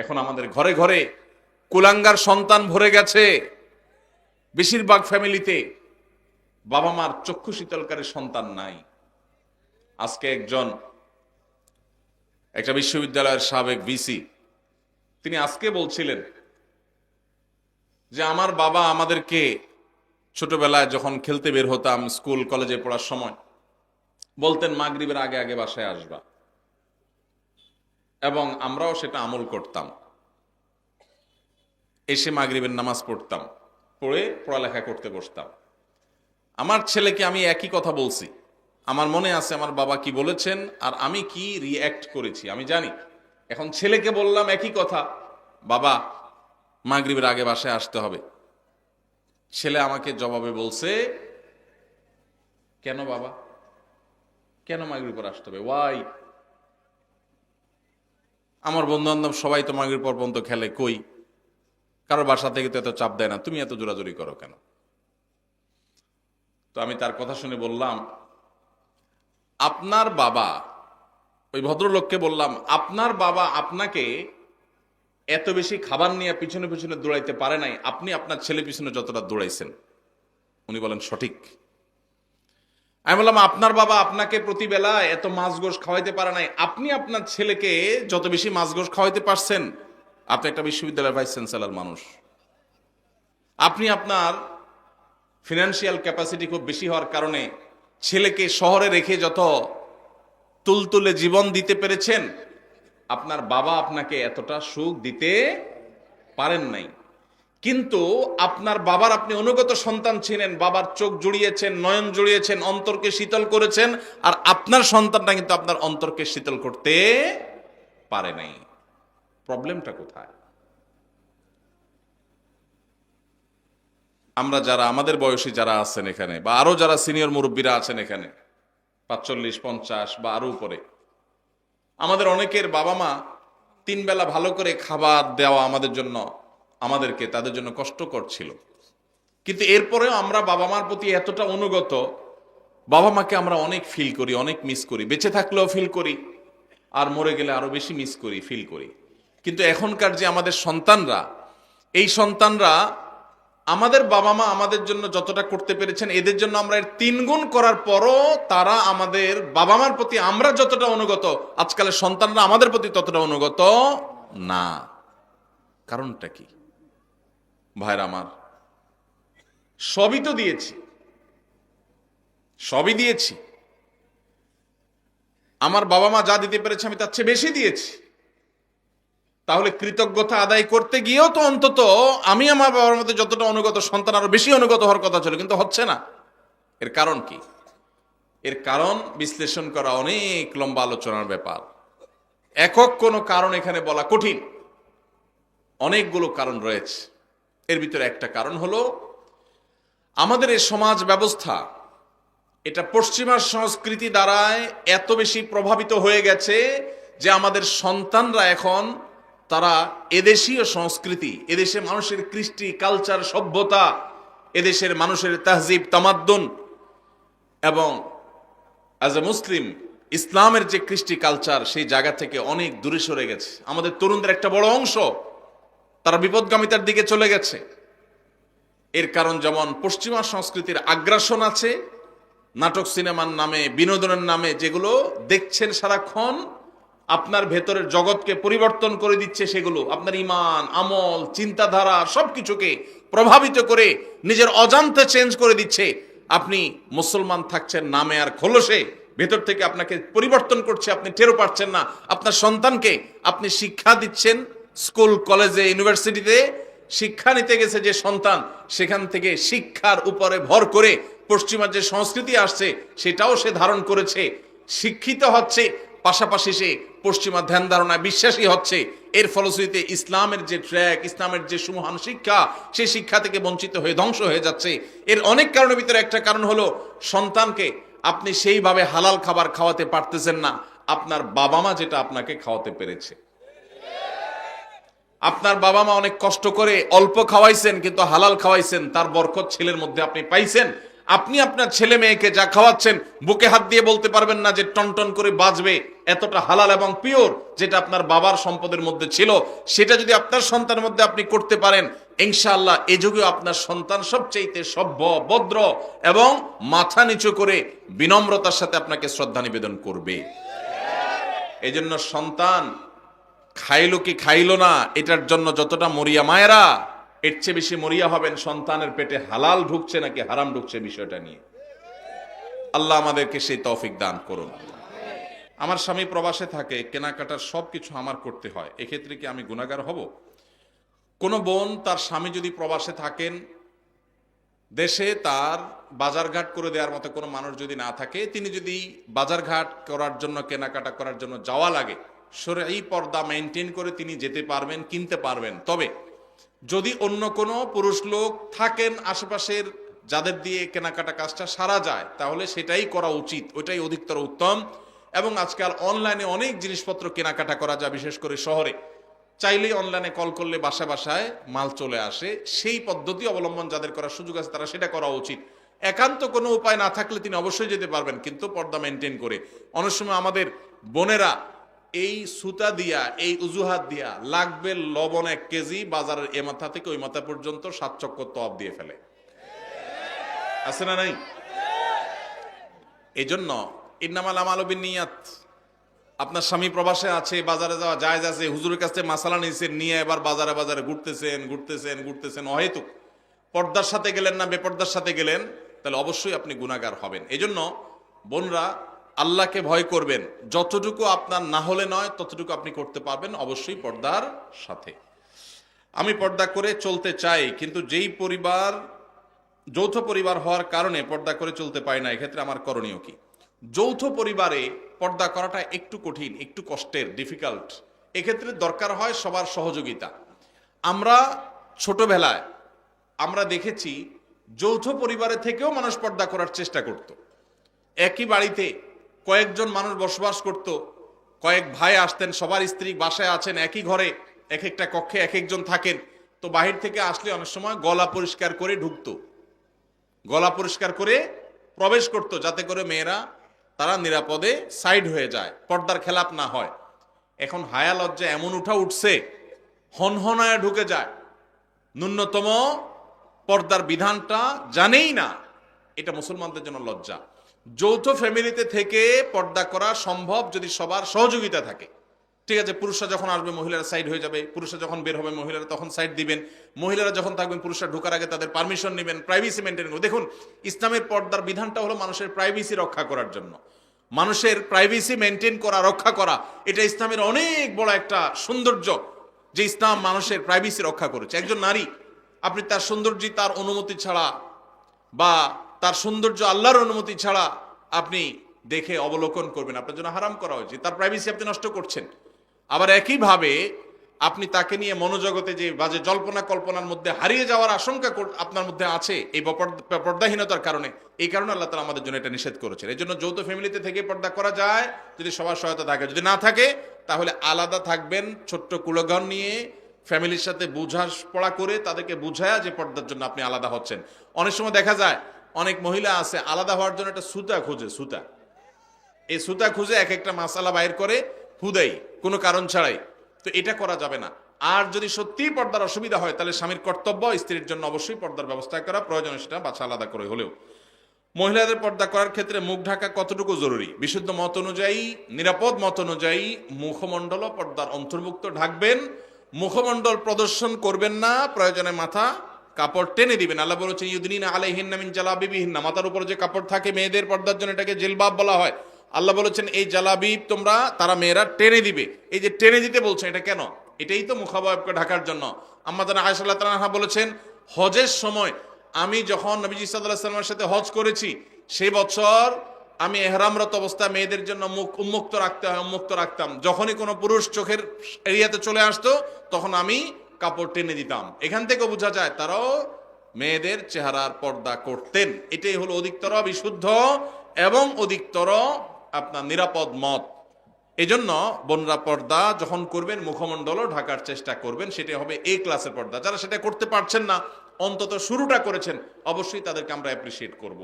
এখন আমাদের ঘরে ঘরে কুলাঙ্গার সন্তান ভরে গেছে। বেশিরভাগ ফ্যামিলিতে বাবা মার চক্ষু শীতলকারী সন্তান নাই। আজকে একটা বিশ্ববিদ্যালয়ের সাবেক ভিসি তিনি আজকে বলছিলেন যে আমার বাবা আমাদেরকে ছোটবেলায় যখন খেলতে বের হতাম, স্কুল কলেজে পড়ার সময় বলতেন মাগরিবের আগে আগে বাসায় আসবা, এবং আমরাও সেটা আমল করতাম। এসে মাগরিবের নামাজ পড়তাম, পড়ে পড়ালেখা করতে বসতাম। আমার ছেলেকে আমি একই কথা বলছি। আমার মনে আছে আমার বাবা কি বলেছেন আর আমি কি রিঅ্যাক্ট করেছি আমি জানি। এখন ছেলেকে বললাম একই কথা, বাবা মাগরিবের আগে বাসায় আসতে হবে। ছেলে আমাকে জবাবে বলছে, কেন বাবা, কেন মাগরিব পর আসতে হবে, ওয়াই? আমার বন্ধু বান্ধব সবাই তো মাগরিব পর পর্যন্ত খেলে, কই কারোর বাসা থেকে তো এত চাপ দেয় না, তুমি এত জোরাজোরি করো কেন? তো আমি তার কথা শুনে বললাম, আপনার বাবা, ওই ভদ্রলোককে বললাম, আপনার বাবা আপনাকে এত বেশি খাবার নিয়ে পিছনে পিছনে দৌড়াইতে পারে নাই, আপনি আপনার ছেলে পিছনে যতটা দৌড়াইছেন। উনি বলেন সঠিক। আমি বললাম, আপনার বাবা আপনাকে প্রতিবেলা এত মাছ গোশ খাওয়াইতে পারে নাই, আপনি আপনার ছেলেকে যত বেশি মাছ গোশ খাওয়াইতে পারছেন। আপনি একটা বিশ্ববিদ্যালয়ের ভাইস চ্যান্সেলর মানুষ, আপনি আপনার ফিনান্সিয়াল ক্যাপাসিটি খুব বেশি হওয়ার কারণে ছেলেকে শহরে রেখে যত তুলতুলে জীবন দিতে পেরেছেন, আপনার বাবা আপনাকে এতটা সুখ দিতে পারেন নাই। কিন্তু আপনার বাবার আপনি অনুগত সন্তান ছিলেন, বাবার চোখ জুড়িয়েছেন, নয়ন জুড়িয়েছেন, অন্তরকে শীতল করেছেন, আর আপনার সন্তানটা কিন্তু আপনার অন্তরকে শীতল করতে পারে নাই। প্রবলেমটা কোথায়? আমরা যারা আমাদের বয়সী যারা আছেন এখানে, বা আরো যারা সিনিয়র মুরব্বীরা আছেন এখানে 45, 50 বা আরো উপরে, আমাদের অনেকের বাবা মা 3 বেলা ভালো করে খাবার দেওয়া আমাদেরকে তাদের জন্য কষ্টকর ছিল। কিন্তু এরপরেও আমরা বাবা মার প্রতি এতটা অনুগত, বাবা মাকে আমরা অনেক ফিল করি, অনেক মিস করি। বেঁচে থাকলেও ফিল করি, আর মরে গেলে আরো বেশি মিস করি, ফিল করি। কিন্তু এখনকার যে আমাদের সন্তানরা, এই সন্তানরা আমাদের বাবা মা আমাদের জন্য যতটা করতে পেরেছেন, এদের জন্য আমরা এর 3 গুণ করার পরও তারা আমাদের বাবা মার প্রতি আমরা যতটা অনুগত, আজকালের সন্তানরা আমাদের প্রতি ততটা অনুগত না। কারণটা কি ভাইরা আমার? সবই তো দিয়েছি, সবই দিয়েছি। আমার বাবা মা যা দিতে পেরেছে আমি তার চেয়ে বেশি দিয়েছি। তাহলে কৃতজ্ঞতা আদায় করতে গিয়েও তো অন্তত আমি আমার বাবার মধ্যে যতটা অনুগত, সন্তান আরো বেশি অনুগত হওয়ার কথা ছিল, কিন্তু হচ্ছে না। এর কারণ কি? এর কারণ বিশ্লেষণ করা অনেক লম্বা আলোচনার ব্যাপার। একক কোনো কারণ এখানে বলা কঠিন, অনেকগুলো কারণ রয়েছে। এর ভিতরে একটা কারণ হলো আমাদের এই সমাজ ব্যবস্থা, এটা পশ্চিমা সংস্কৃতি দ্বারায় এত বেশি প্রভাবিত হয়ে গেছে যে আমাদের সন্তানরা এখন তারা এদেশীয় সংস্কৃতি, এদেশের মানুষের কৃষ্টি, কালচার, সভ্যতা, এদেশের মানুষের তাহজিব, তামাদ্দুন এবং অ্যাজ এ মুসলিম ইসলামের যে কৃষ্টি কালচার, সেই জায়গা থেকে অনেক দূরে সরে গেছে। আমাদের তরুণদের একটা বড় অংশ তারা বিপদগামিতার দিকে চলে গেছে। এর কারণ যেমন পশ্চিমা সংস্কৃতির আগ্রাসন আছে, নাটক সিনেমার নামে, বিনোদনের নামে যেগুলো দেখছেন সারাক্ষণ, আপনার ভেতরের জগৎকে পরিবর্তন করে দিচ্ছে। সেগুলো আপনার ঈমান, আমল, চিন্তাধারা সবকিছুকে প্রভাবিত করে নিজের অজান্তে চেঞ্জ করে দিচ্ছে। আপনি মুসলমান থাকছেন নামে আর খোলসে, ভেতর থেকে আপনাকে পরিবর্তন করছে, আপনি টেরও পাচ্ছেন না। আপনার সন্তানকে আপনি শিক্ষা দিচ্ছেন, স্কুল, কলেজে, ইউনিভার্সিটিতে শিক্ষা নিতে গেছে যে সন্তান, সেখান থেকে শিক্ষার উপরে ভর করে পশ্চিমা যে সংস্কৃতি আসছে সেটাও সে ধারণ করেছে, শিক্ষিত হচ্ছে, পাশাপাশি সে পশ্চিমা ধ্যান ধারণায় বিশ্বাসী হচ্ছে। এর ফলশ্রুতিতে ইসলামের যে ট্র্যাক, ইসলামের যে সুমহান শিক্ষা, সেই শিক্ষা থেকে বঞ্চিত হয়ে ধ্বংস হয়ে যাচ্ছে। এর অনেক কারণের ভিতরে একটা কারণ হলো সন্তানকে আপনি সেইভাবে হালাল খাবার খাওয়াতে পারতেছেন না আপনার বাবা মা যেটা আপনাকে খাওয়াতে পেরেছে। আপনার বাবা মা অনেক কষ্ট করে অল্প খাওয়াইছেন, কিন্তু হালাল খাওয়াইছেন, তার বরকত ছেলের মধ্যে আপনি পাইছেন। আপনি আপনার ছেলে মেয়েকে যা খাওয়াচ্ছেন বুকে হাত দিয়ে বলতে পারবেন না যে টনটন করে বাজবে, এতটা হালাল এবং পিওর, যেটা আপনার বাবার সম্পদের মধ্যে ছিল সেটা যদি আপনার সন্তানের মধ্যে আপনি করতে পারেন, ইনশাআল্লাহ এ যুগেও আপনার সন্তান সবচেয়ে সভ্য, ভদ্র এবং মাথা নিচু করে বিনম্রতার সাথে আপনাকে শ্রদ্ধা নিবেদন করবে। এই জন্য সন্তান খাইলো কি খাইলো না এটার জন্য যতটা মরিয়া মায়েরা, এর চেয়ে বেশি মরিয়া হবেন সন্তানের পেটে হালাল ঢুকছে নাকি হারাম ঢুকছে বিষয়টা নিয়ে। আল্লাহ আমাদেরকে সেই তৌফিক দান করুন। আমার স্বামী প্রবাসে থাকে, কেনাকাটার সবকিছু আমার করতে হয়, এক্ষেত্রে কি আমি গুনাহগার হব? কোন বোন তার স্বামী যদি প্রবাসে থাকেন, দেশে তার বাজারঘাট করে দেওয়ার মতো কোনো মানুষ যদি না থাকে, তিনি যদি বাজারঘাট করার জন্য, কেনাকাটা করার জন্য যাওয়া লাগে, শরঈ পর্দা মেনটেন করে তিনি যেতে পারবেন, কিনতে পারবেন। তবে যদি অন্য কোনো পুরুষ লোক থাকেন আশেপাশের যাদের দিয়ে কেনাকাটা কাজটা সারা যায়, তাহলে সেটাই করা উচিত, ওইটাই অধিকতর উত্তম। এবং আজকাল অনলাইনে অনেক জিনিসপত্র কেনাকাটা করা যায়, বিশেষ করে শহরে চাইলেই অনলাইনে কল করলে বাসায় বাসায় মাল চলে আসে। সেই পদ্ধতি অবলম্বন যাদের করার সুযোগ আছে তারা সেটা করা উচিত। একান্ত কোনো উপায় না থাকলে তিনি অবশ্যই যেতে পারবেন, কিন্তু পর্দা মেনটেন করে। অনেক সময় আমাদের বোনেরা এই সুতা দিয়া, এই উজুহাত দিয়া লাগবে লবণ 1 কেজি, বাজারের এ মাথা থেকে ওই মাথা পর্যন্ত 7 চক্কর তওয়াব দিয়ে ফেলে, আছে না নাই? এই জন্য ইন্নামাল আমালু বিন্নিয়াত। আপনার স্বামী প্রবাসে আছে, বাজারে যাওয়া জায়েজ আছে, হুজুরের কাছে মাসালা নিয়েছেন, নিয়ে এবার বাজারে বাজারে ঘুরতেছেন অহেতুক, পর্দার সাথে গেলেন না বেপর্দার সাথে গেলেন, তাহলে অবশ্যই আপনি গুনাহগার হবেন। এই জন্য বোনরা আল্লাহকে ভয় করবেন, যতটুকু আপনার না হলে নয় ততটুকু আপনি করতে পারবেন, অবশ্যই পর্দার সাথে। আমি পর্দা করে চলতে চাই, কিন্তু যেই পরিবার যৌথ পরিবার হওয়ার কারণে পর্দা করে চলতে পারি না, এক্ষেত্রে আমার করণীয় কি? যৌথ পরিবারে পর্দা করাটা একটু কঠিন, একটু কষ্টের, ডিফিকাল্ট। এক্ষেত্রে দরকার হয় সবার সহযোগিতা। আমরা ছোটবেলায় আমরা দেখেছি যৌথ পরিবারে থেকেও মানুষ পর্দা করার চেষ্টা করত। একই বাড়িতে কয়েকজন মানুষ বসবাস করত, কয়েক ভাই আসতেন, সবার স্ত্রী বাসায় আছেন, একই ঘরে এক একটা কক্ষে এক একজন থাকেন, তো বাহির থেকে আসলে অনেক সময় গলা পরিষ্কার করে ঢুকতো, গলা পরিষ্কার করে প্রবেশ করত, যাতে করে মেয়েরা তারা নিরাপদে সাইড হয়ে যায়, পর্দার খেলাপ না হয়। এখন হায়া লজ্জা এমন উঠছে, হনহনায় ঢুকে যায়, ন্যূনতম পর্দার বিধানটা জানেই না। এটা মুসলমানদের জন্য লজ্জা। যৌথ ফ্যামিলিতে থেকে পর্দা করা সম্ভব যদি সবার সহযোগিতা থাকে। ঠিক আছে, পুরুষরা যখন আসবে মহিলারা সাইড হয়ে যাবে, পুরুষরা যখন বের হবে মহিলারা তখন সাইড দিবেন, মহিলারা যখন থাকবেন পুরুষরা ঢোকার আগে তাদের পারমিশন নেবেন, প্রাইভেসি মেনটেন করবেন। দেখুন, ইসলামের পর্দার বিধানটা হলো মানুষের প্রাইভেসি রক্ষা করার জন্য, মানুষের প্রাইভেসি মেনটেন করা, রক্ষা করা। এটা ইসলামের অনেক বড় একটা সৌন্দর্য যে ইসলাম মানুষের প্রাইভেসি রক্ষা করেছে। একজন নারী, আপনি তার সৌন্দর্য তার অনুমতি ছাড়া বা তার সৌন্দর্য আল্লাহর অনুমতি ছাড়া আপনি দেখে অবলোকন করবেন, আপনার জন্য হারাম করা হয়েছে, তার প্রাইভেসি আপনি নষ্ট করছেন। আবার একইভাবে আপনি তাকে নিয়ে মনোজগতে যে বাজে জল্পনা কল্পনার মধ্যে হারিয়ে যাওয়ার আশঙ্কা আপনার মধ্যে আছে এই পর্দাহীনতার কারণে, এই কারণে আল্লাহ তাআলা আমাদের জন্য এটা নিষেধ করেছেন। এই জন্য যৌথ ফ্যামিলিতে থেকে পর্দা করা যায় যদি সবার সহায়তা থাকে, যদি না থাকে তাহলে আলাদা থাকবেন, ছোট্ট কুলঘর নিয়ে ফ্যামিলির সাথে পড়া করে তাদেরকে বুঝায়া যে পর্দার জন্য আপনি আলাদা হচ্ছেন। অনেক সময় দেখা যায় অনেক মহিলা আছে আলাদা হওয়ার জন্য একটা সুতা খোঁজে, সুতা, এই সুতা খুঁজে এক একটা মাসালা বাইর করে হুদাই, কোনো কারণ ছাড়াই। তো এটা করা যাবে না। আর যদি সত্যিই পর্দার অসুবিধা হয় তাহলে স্বামীর কর্তব্য স্ত্রীর জন্য অবশ্যই পর্দার ব্যবস্থা করা, প্রয়োজনে সেটা বাছা আলাদা করে হলেও। মহিলাদের পর্দা করার ক্ষেত্রে মুখ ঢাকা কতটুকু জরুরি? বিশুদ্ধ মত অনুযায়ী, নিরাপদ মত অনুযায়ী মুখমণ্ডল পর্দার অন্তর্ভুক্ত, ঢাকবেন, মুখমণ্ডল প্রদর্শন করবেন না, প্রয়োজনে মাথা কাপড় টেনে দিবেন। আল্লাহ বলেছেন ইউদনিনা আলাইহিন্না মিন জালাবিবিহিন্না, মাথার উপর যে কাপড় থাকে মেয়েদের পর্দার জন্য এটাকে জিলবাব বলা হয়। আল্লাহ বলেছেন এই জালাবিব তোমরা, তারা মেয়েরা টেনে দিবে। এই যে টেনে দিতে বলছেন এটা কেন? এটাই তো মুখাবয়বকে ঢাকার জন্য। আম্মা জানা আয়েশা রাদিয়াল্লাহু তাআলা বলেছেন হজের সময় আমি যখন নবীজি সাল্লাল্লাহু আলাইহি ওয়াসাল্লামের সাথে হজ করেছি, সেই বছর আমি ইহরামরত অবস্থায় মেয়েদের জন্য মুখ উন্মুক্ত রাখতাম। যখনই কোনো পুরুষ চোখের এরিয়াতে চলে আসতো তখন আমি কাপড় টেনে দিতাম। এখান থেকে বোঝা যায় তারাও মেয়েদের চেহারার পর্দা করতেন। এটাই হলো অধিকতর বিশুদ্ধ এবং অধিকতর আপনার নিরাপদ মত। এজন্য বোনরা পর্দা যখন করবেন মুখমণ্ডলও ঢাকার চেষ্টা করবেন, সেটা হবে এ ক্লাসের পর্দা। যারা সেটা করতে পারছেন না, অন্তত শুরুটা করেছেন, অবশ্যই তাদেরকে আমরা অ্যাপ্রিসিয়েট করব।